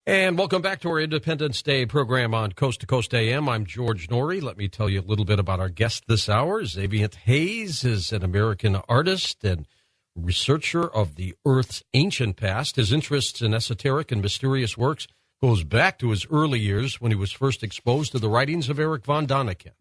And welcome back to our Independence Day program on Coast to Coast AM. I'm George Norrie. Let me tell you a little bit about our guest this hour. Xavier Hayes is an American artist and researcher of the Earth's ancient past. His interests in esoteric and mysterious works goes back to his early years when he was first exposed to the writings of Erich von Däniken.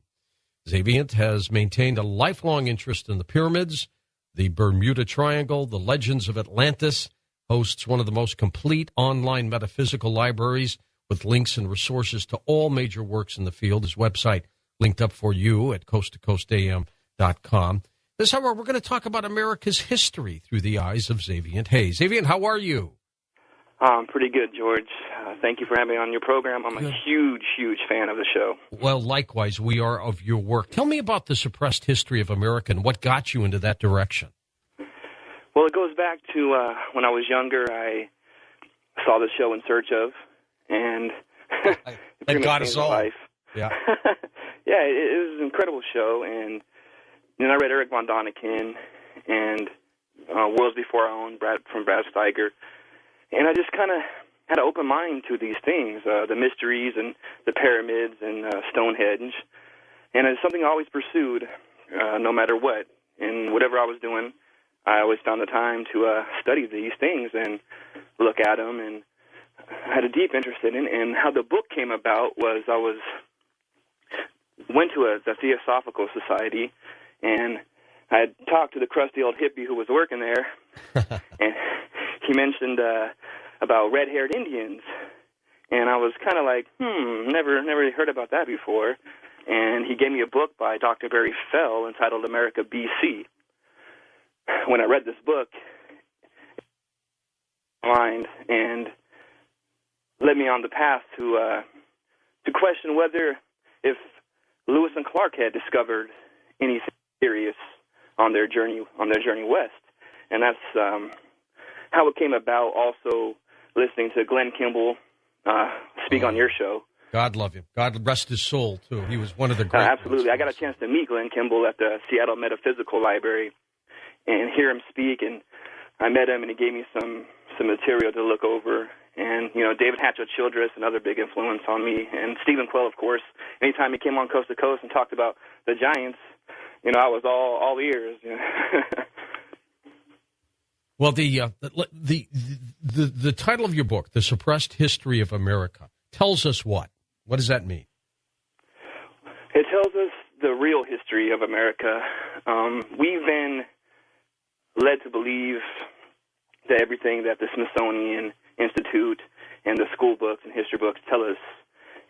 Xavier has maintained a lifelong interest in the pyramids, the Bermuda Triangle, the legends of Atlantis, hosts one of the most complete online metaphysical libraries with links and resources to all major works in the field. His website linked up for you at coasttocoastam.com. This hour, we're going to talk about America's history through the eyes of Xavier Hayes. Xavier, how are you? I'm pretty good, George. Thank you for having me on your program. I'm a huge, huge fan of the show. Well, likewise, we are of your work. Tell me about the suppressed history of America and what got you into that direction. Well, it goes back to when I was younger. I saw the show In Search Of, and it got us all. Life. Yeah, yeah, it was an incredible show. And then I read Erich von Däniken and Worlds Before Our Own from Brad Steiger, and I just kind of had an open mind to these things, the mysteries and the pyramids and Stonehenge, and it's something I always pursued, no matter what, and whatever I was doing. I always found the time to study these things and look at them, and I had a deep interest in it. And how the book came about was I went to the Theosophical Society, and I had talked to the crusty old hippie who was working there, and he mentioned about red-haired Indians, and I was kind of like, never really heard about that before. And he gave me a book by Dr. Barry Fell entitled America B.C. When I read this book, and led me on the path to question whether if Lewis and Clark had discovered anything serious on their journey west, and that's how it came about. Also, listening to Glenn Kimball speak on your show. God love him. God rest his soul too. He was one of the great. Absolutely, I got a chance to meet Glenn Kimball at the Seattle Metaphysical Library and hear him speak, and I met him, and he gave me some material to look over. And, David Hatfield-Childress, another big influence on me, and Stephen Quell, of course. Anytime he came on Coast to Coast and talked about the giants, I was all ears. Well, the title of your book, The Suppressed History of America, tells us what? What does that mean? It tells us the real history of America. We've been led to believe that everything that the Smithsonian Institute and the school books and history books tell us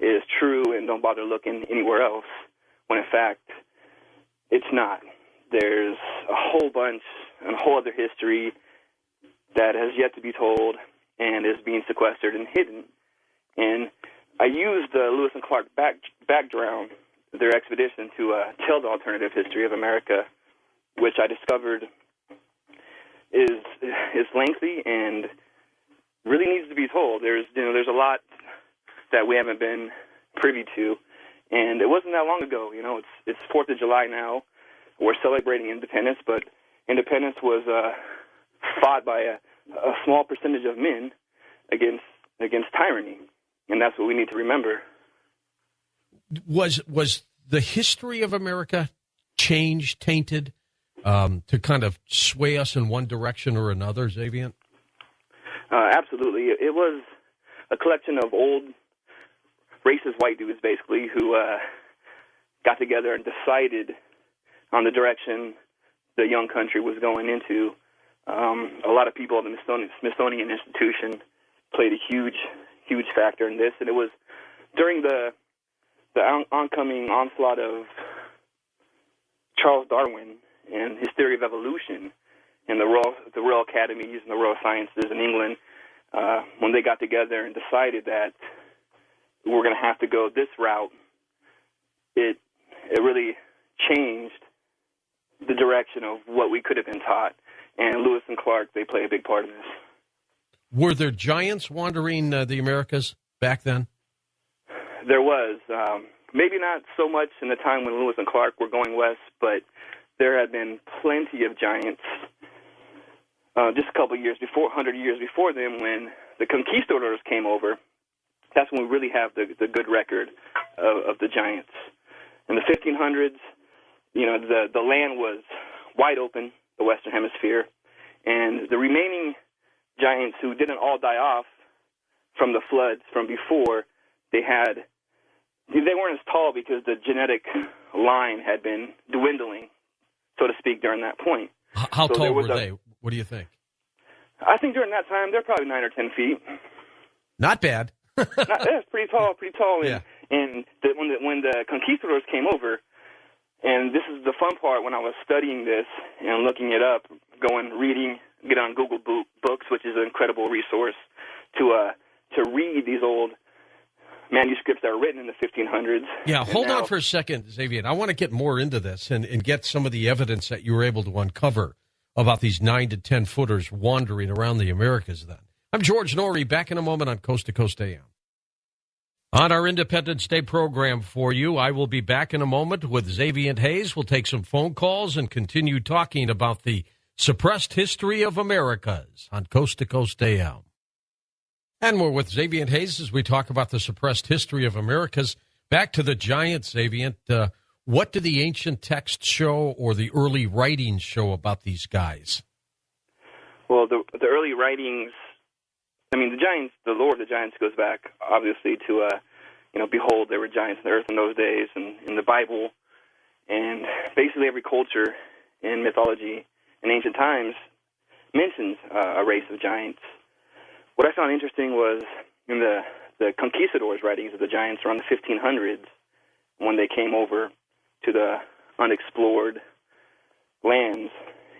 is true and don't bother looking anywhere else, when in fact it's not. There's a whole bunch and a whole other history that has yet to be told and is being sequestered and hidden. And I used the Lewis and Clark background, their expedition, to tell the alternative history of America, which I discovered is lengthy and really needs to be told. There's a lot that we haven't been privy to, and it wasn't that long ago. It's 4th of July now. We're celebrating independence, but independence was fought by a small percentage of men against tyranny, and that's what we need to remember. Was the history of America changed, tainted, to kind of sway us in one direction or another, Xavier? Absolutely. It was a collection of old racist white dudes, basically, who got together and decided on the direction the young country was going into. A lot of people at the Smithsonian Institution played a huge factor in this, and it was during the oncoming onslaught of Charles Darwin and his theory of evolution and the Royal Academies and the Royal Sciences in England, when they got together and decided that we're going to have to go this route, it really changed the direction of what we could have been taught. And Lewis and Clark, they play a big part of this. Were there giants wandering the Americas back then? There was. Maybe not so much in the time when Lewis and Clark were going west, but there had been plenty of giants just a couple of years before, 100 years before them, when the conquistadors came over that's when we really have the good record of the giants. In the 1500s, the land was wide open, the Western Hemisphere, and the remaining giants who didn't all die off from the floods from before, they weren't as tall because the genetic line had been dwindling, so to speak, during that point. How tall were they? What do you think? I think during that time, they're probably 9 or 10 feet. Not bad. That's pretty tall. Yeah. And when the conquistadors came over, and this is the fun part when I was studying this and looking it up, get on Google Books, which is an incredible resource, to read these old manuscripts that were written in the 1500s. Yeah, hold on for a second, Xavier. I want to get more into this and get some of the evidence that you were able to uncover about these 9 to 10 footers wandering around the Americas then. I'm George Norrie, back in a moment on Coast to Coast AM. On our Independence Day program for you, I will be back in a moment with Xavier Hayes. We'll take some phone calls and continue talking about the suppressed history of Americas on Coast to Coast AM. And we're with Xavier Hayes as we talk about the suppressed history of Americas. Back to the giants, Xavier. What do the ancient texts show or the early writings show about these guys? Well, the early writings, the giants, the lore of the giants goes back, obviously, to, behold, there were giants on the earth in those days, and in the Bible, and basically every culture in mythology in ancient times mentions a race of giants. What I found interesting was in the conquistadors' writings of the giants around the 1500s, when they came over to the unexplored lands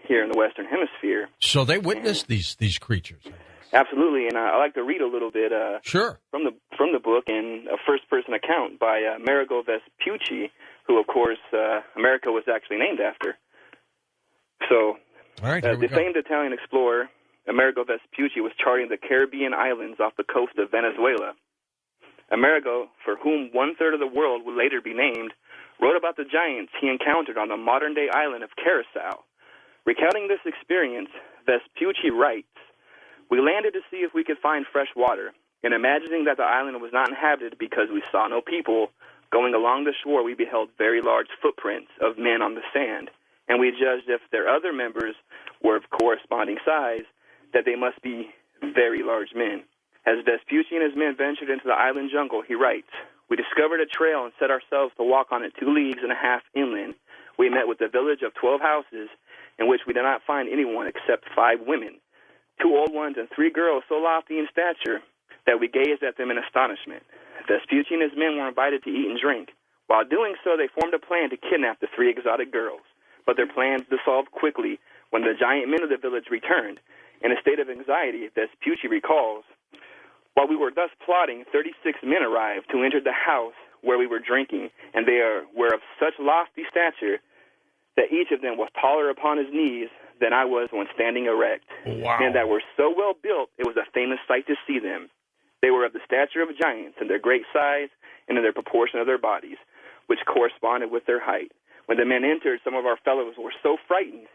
here in the Western Hemisphere. So they witnessed these creatures, I guess. Absolutely, and I like to read a little bit sure. from the book and a first-person account by Amerigo Vespucci, who, of course, America was actually named after. So all right, the famed Italian explorer, Amerigo Vespucci, was charting the Caribbean islands off the coast of Venezuela. Amerigo, for whom one-third of the world would later be named, wrote about the giants he encountered on the modern-day island of Curacao. Recounting this experience, Vespucci writes, "We landed to see if we could find fresh water, and imagining that the island was not inhabited because we saw no people, going along the shore we beheld very large footprints of men on the sand, and we judged if their other members were of corresponding size, that they must be very large men. As Vespucci and his men ventured into the island jungle," he writes, "we discovered a trail and set ourselves to walk on it 2.5 leagues inland. We met with a village of 12 houses, in which we did not find anyone except 5 women, 2 old ones and 3 girls so lofty in stature that we gazed at them in astonishment. Vespucci and his men were invited to eat and drink. While doing so, they formed a plan to kidnap the 3 exotic girls. But their plans dissolved quickly when the giant men of the village returned. In a state of anxiety, Vespucci recalls, while we were thus plotting, 36 men arrived who entered the house where we were drinking, and they were of such lofty stature that each of them was taller upon his knees than I was when standing erect. Wow. And that were so well built, it was a famous sight to see them. They were of the stature of giants in their great size and in their proportion of their bodies, which corresponded with their height. When the men entered, some of our fellows were so frightened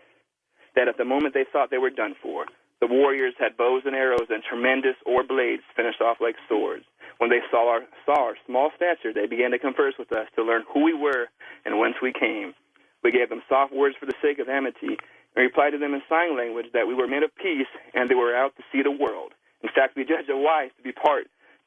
that at the moment they thought they were done for. The warriors had bows and arrows and tremendous oar blades finished off like swords. When they saw our small stature, they began to converse with us to learn who we were and whence we came. We gave them soft words for the sake of amity and replied to them in sign language that we were men of peace and they were out to see the world. In fact, we judged it wise to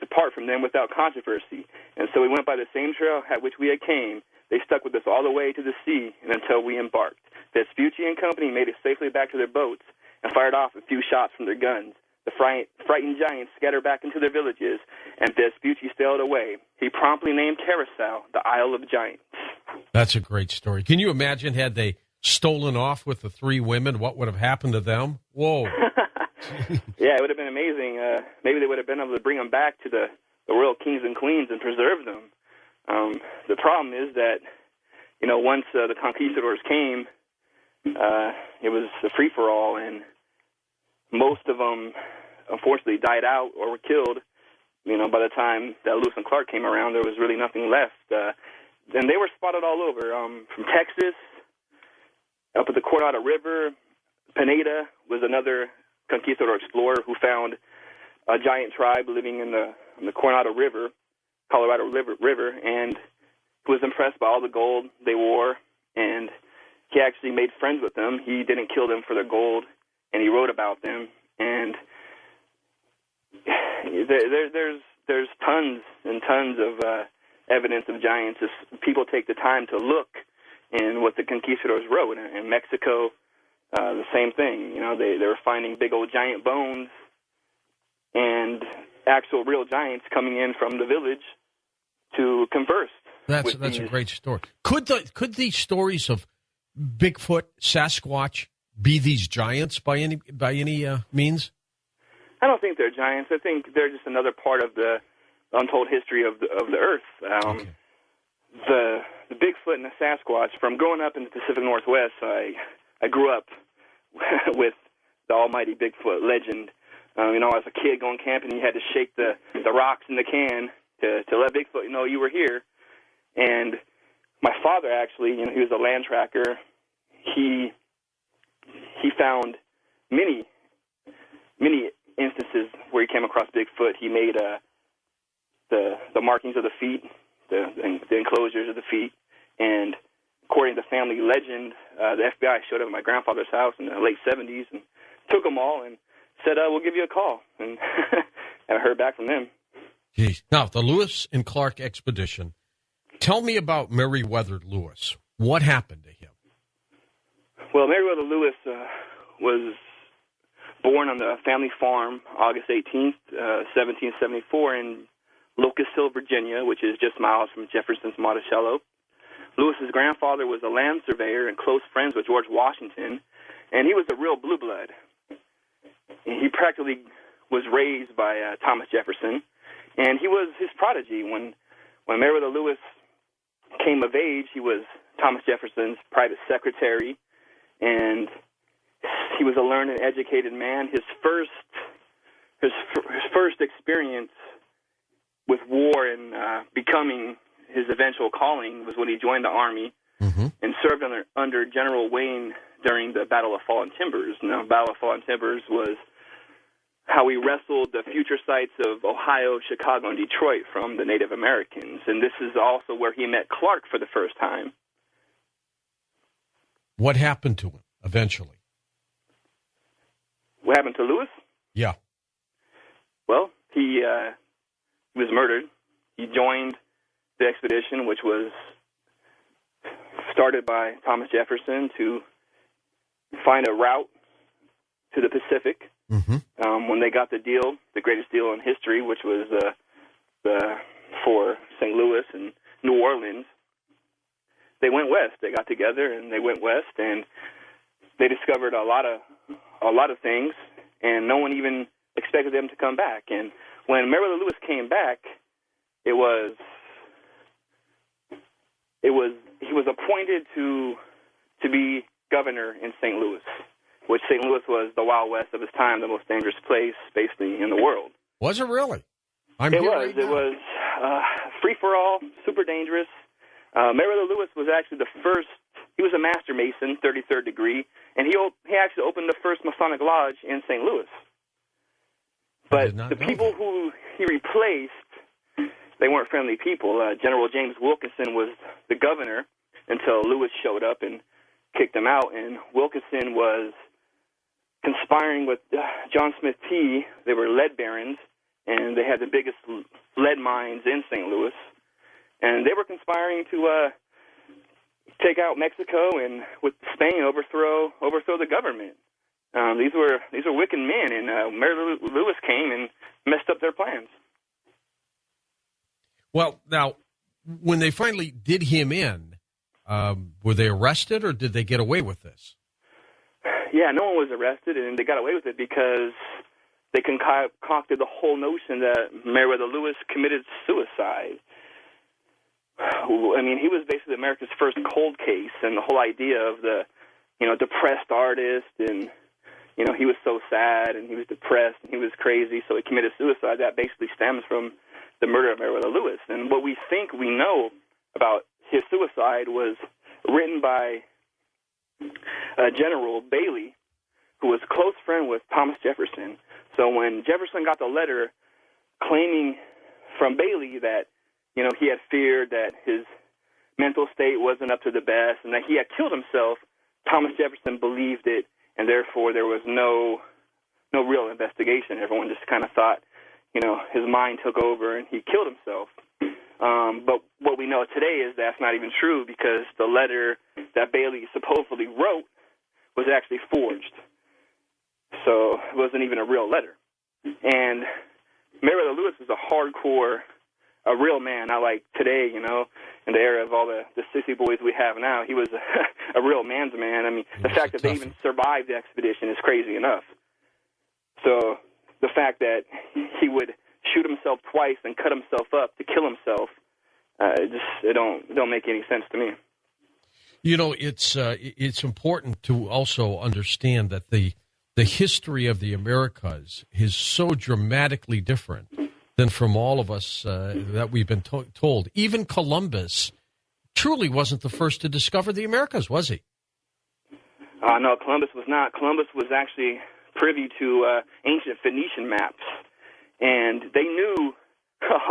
part from them without controversy. And so we went by the same trail at which we had came. They stuck with us all the way to the sea and until we embarked. Vespucci and company made it safely back to their boats and fired off a few shots from their guns. The frightened giants scattered back into their villages, and Vespucci sailed away. He promptly named Curacao the Isle of Giants." That's a great story. Can you imagine had they stolen off with the 3 women, what would have happened to them? Whoa. Yeah, it would have been amazing. Maybe they would have been able to bring them back to the royal kings and queens and preserve them. The problem is that, once the conquistadors came, it was a free-for-all, and most of them, unfortunately, died out or were killed. By the time that Lewis and Clark came around, there was really nothing left. And they were spotted all over, from Texas, up at the Coronado River. Pineda was another conquistador explorer who found a giant tribe living in the Coronado River. Colorado River, and was impressed by all the gold they wore, and he actually made friends with them. He didn't kill them for their gold, and he wrote about them. And there's tons and tons of evidence of giants. People take the time to look in what the conquistadors wrote. In Mexico, the same thing. You know, they were finding big old giant bones and actual real giants coming in from the village to converse. That's a great story. Could these stories of Bigfoot, Sasquatch be these giants by any means? I don't think they're giants. I think they're just another part of the untold history of the Earth. Okay. The Bigfoot and the Sasquatch. From growing up in the Pacific Northwest, I grew up with the almighty Bigfoot legend. You know, as a kid going camping, you had to shake the rocks in the can to let Bigfoot know you were here. And my father actually, you know, he was a land tracker. He found many instances where he came across Bigfoot. He made the markings of the feet, the enclosures of the feet, and according to family legend, the FBI showed up at my grandfather's house in the late 70s and took them all and said, we'll give you a call. And I heard back from them. Jeez. Now, the Lewis and Clark expedition. Tell me about Meriwether Lewis. What happened to him? Well, Meriwether Lewis was born on the family farm August 18th, 1774 in Locust Hill, Virginia, which is just miles from Jefferson's Monticello. Lewis's grandfather was a land surveyor and close friends with George Washington, and he was a real blue blood. He practically was raised by Thomas Jefferson, and he was his prodigy. When Meriwether Lewis came of age, he was Thomas Jefferson's private secretary, and he was a learned and educated man. His first experience with war and becoming his eventual calling was when he joined the Army and served under General Wayne during the Battle of Fallen Timbers. Now, Battle of Fallen Timbers was how he wrestled the future sites of Ohio, Chicago, and Detroit from the Native Americans. And this is also where he met Clark for the first time. What happened to him eventually? What happened to Lewis? Yeah. Well, he was murdered. He joined the expedition, which was started by Thomas Jefferson to find a route to the Pacific. When they got the deal, the greatest deal in history, which was for St. Louis and New Orleans, they went west. They got together and they went west, and they discovered a lot of things, and no one even expected them to come back. And when Meriwether Lewis came back, he was appointed to be governor in St. Louis, which St. Louis was the Wild West of his time, the most dangerous place basically in the world. Was it really? It was free-for-all, super dangerous. Meriwether Lewis was actually the first. He was a master mason, 33rd degree, and he actually opened the first Masonic lodge in St. Louis. But the people who he replaced, they weren't friendly people. General James Wilkinson was the governor until Lewis showed up and kicked him out, and Wilkinson was conspiring with John Smith T. They were lead barons, and they had the biggest lead mines in St. Louis, and they were conspiring to take out Mexico and with Spain overthrow the government. These were wicked men, and Meriwether Lewis came and messed up their plans. Well, now, when they finally did him in, were they arrested or did they get away with this? Yeah, no one was arrested, and they got away with it because they concocted the whole notion that Meriwether Lewis committed suicide. I mean, he was basically America's first cold case, and the whole idea of the, depressed artist, and, he was so sad, and he was depressed, and he was crazy, so he committed suicide. That basically stems from the murder of Meriwether Lewis. And what we think we know about his suicide was written by General Bailey, who was a close friend with Thomas Jefferson. So when Jefferson got the letter claiming from Bailey that he had feared that his mental state wasn't up to the best and that he had killed himself. Thomas Jefferson believed it, and therefore there was no real investigation. Everyone just kind of thought, his mind took over and he killed himself. But what we know today is that's not even true, because the letter that Bailey supposedly wrote was actually forged. So it wasn't even a real letter. And Meriwether Lewis was a real man, not like today, in the era of all the sissy boys we have now. He was a real man's man. I mean, the fact that they even survived the expedition is crazy enough. So the fact that he would shoot himself twice and cut himself up to kill himself, it don't make any sense to me. It's important to also understand that the history of the Americas is so dramatically different than from all of us that we've been told. Even Columbus truly wasn't the first to discover the Americas, was he? No, Columbus was not. Columbus was actually privy to ancient Phoenician maps, and they knew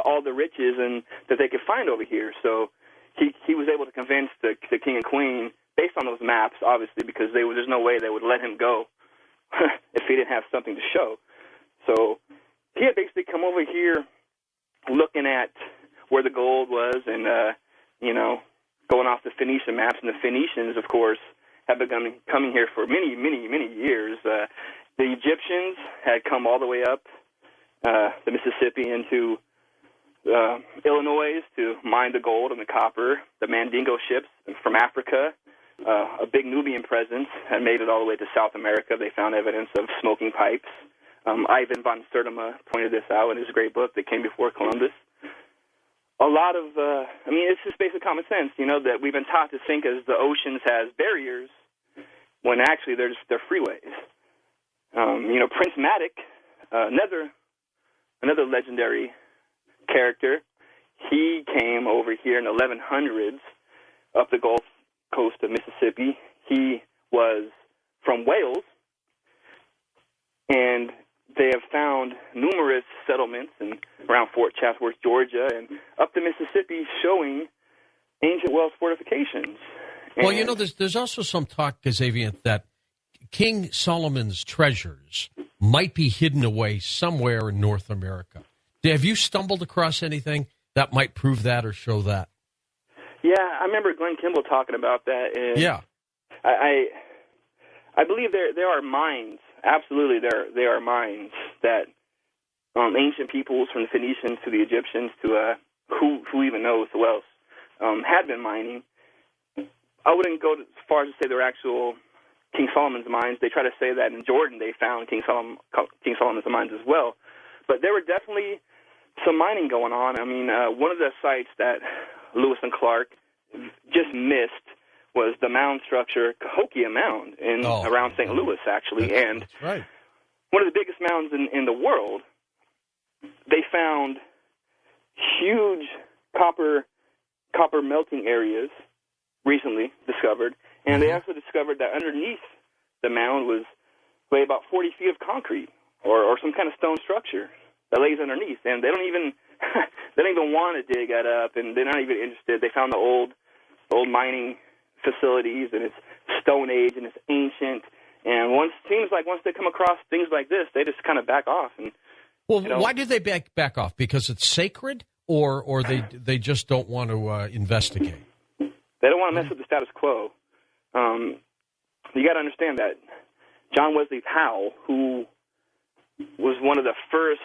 all the riches and that they could find over here. So he was able to convince the king and queen, based on those maps, obviously, because there's no way they would let him go if he didn't have something to show. So he had basically come over here looking at where the gold was and, going off the Phoenician maps. And the Phoenicians, of course, have begun coming here for many, many, many years. The Egyptians had come all the way up the Mississippi into Illinois to mine the gold and the copper. The Mandingo ships from Africa, a big Nubian presence, had made it all the way to South America. They found evidence of smoking pipes. Ivan von Sertima pointed this out in his great book that came before Columbus. A lot of, it's just basic common sense, that we've been taught to think as the oceans has barriers when actually they're freeways. Prince Madoc, another legendary character, he came over here in the 1100s up the Gulf Coast of Mississippi. He was from Wales, and they have found numerous settlements around Fort Chatsworth, Georgia, and up the Mississippi showing ancient Welsh fortifications. And well, there's also some talk, Xavier, that King Solomon's treasures might be hidden away somewhere in North America. Have you stumbled across anything that might prove that or show that? Yeah, I remember Glenn Kimball talking about that. And yeah. I believe there are mines. Absolutely, there are mines that ancient peoples, from the Phoenicians to the Egyptians to who even knows who else, had been mining. I wouldn't go as far as to say they're actual King Solomon's mines. They try to say that in Jordan they found King Solomon's mines as well. But there were definitely some mining going on. I mean, one of the sites that Lewis and Clark just missed was the mound structure, Cahokia Mound, around St. Louis, actually. That's right. One of the biggest mounds in the world. They found huge copper melting areas recently discovered, and they also discovered that underneath the mound lay about 40 feet of concrete or some kind of stone structure that lays underneath, and they don't even want to dig that up, and they're not even interested. They found the old mining facilities, and it's Stone Age, and it's ancient. And once they come across things like this, they just kind of back off. And why did they back off? Because it's sacred, or they just don't want to investigate? They don't want to mess with the status quo. You got to understand that John Wesley Powell, who was one of the first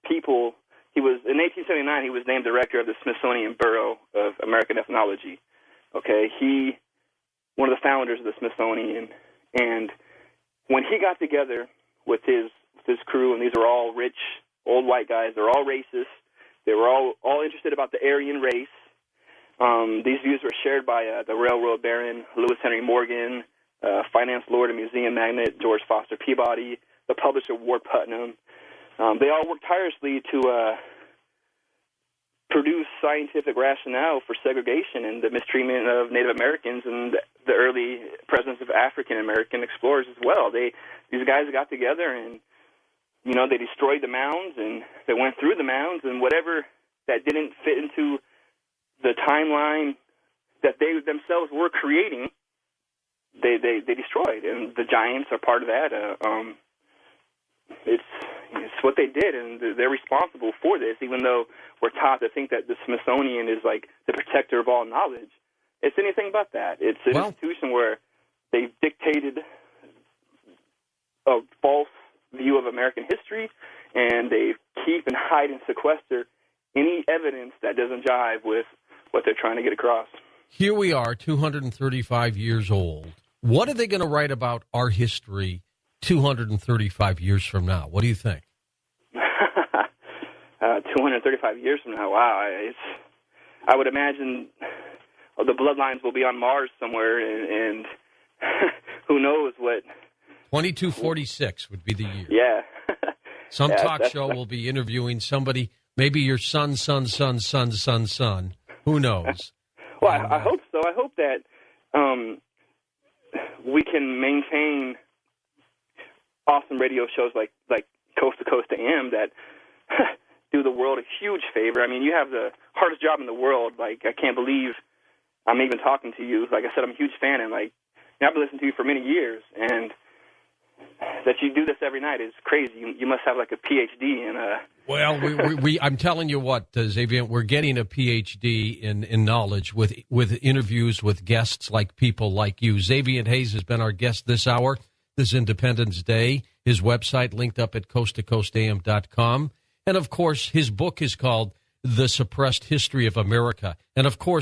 people. He was in 1879. He was named director of the Smithsonian Bureau of American Ethnology. Okay, one of the founders of the Smithsonian, and when he got together with his crew, and these are all rich old white guys. They're all racist. They were all interested about the Aryan race. These views were shared by the railroad baron Lewis Henry Morgan, finance lord and museum magnate George Foster Peabody, the publisher Ward Putnam. They all worked tirelessly to produce scientific rationale for segregation and the mistreatment of Native Americans and the early presence of African American explorers as well. These guys got together and they destroyed the mounds, and they went through the mounds, and whatever that didn't fit into the timeline that they themselves were creating, they destroyed, and the giants are part of that. It's what they did, and they're responsible for this, even though we're taught to think that the Smithsonian is like the protector of all knowledge. It's anything but that. It's an institution where they dictated a false view of American history, and they keep and hide and sequester any evidence that doesn't jive with what they're trying to get across. Here we are, 235 years old. What are they going to write about our history 235 years from now? What do you think? 235 years from now, wow. I would imagine the bloodlines will be on Mars somewhere, and who knows what. 2246 would be the year. Yeah. Some talk show will be interviewing somebody, maybe your son's son. Who knows? Well, I hope so. I hope that we can maintain awesome radio shows like Coast to Coast AM that do the world a huge favor. I mean, you have the hardest job in the world. Like, I can't believe I'm even talking to you. Like I said, I'm a huge fan, and I've been listening to you for many years, and that you do this every night is crazy. You must have like a PhD in Well, I'm telling you what, Xavier, we're getting a PhD in knowledge with interviews with guests like people like you. Xavier Hayes has been our guest this hour. This Independence Day. His website linked up at coasttocoastam.com. And, of course, his book is called The Suppressed History of America. And, of course,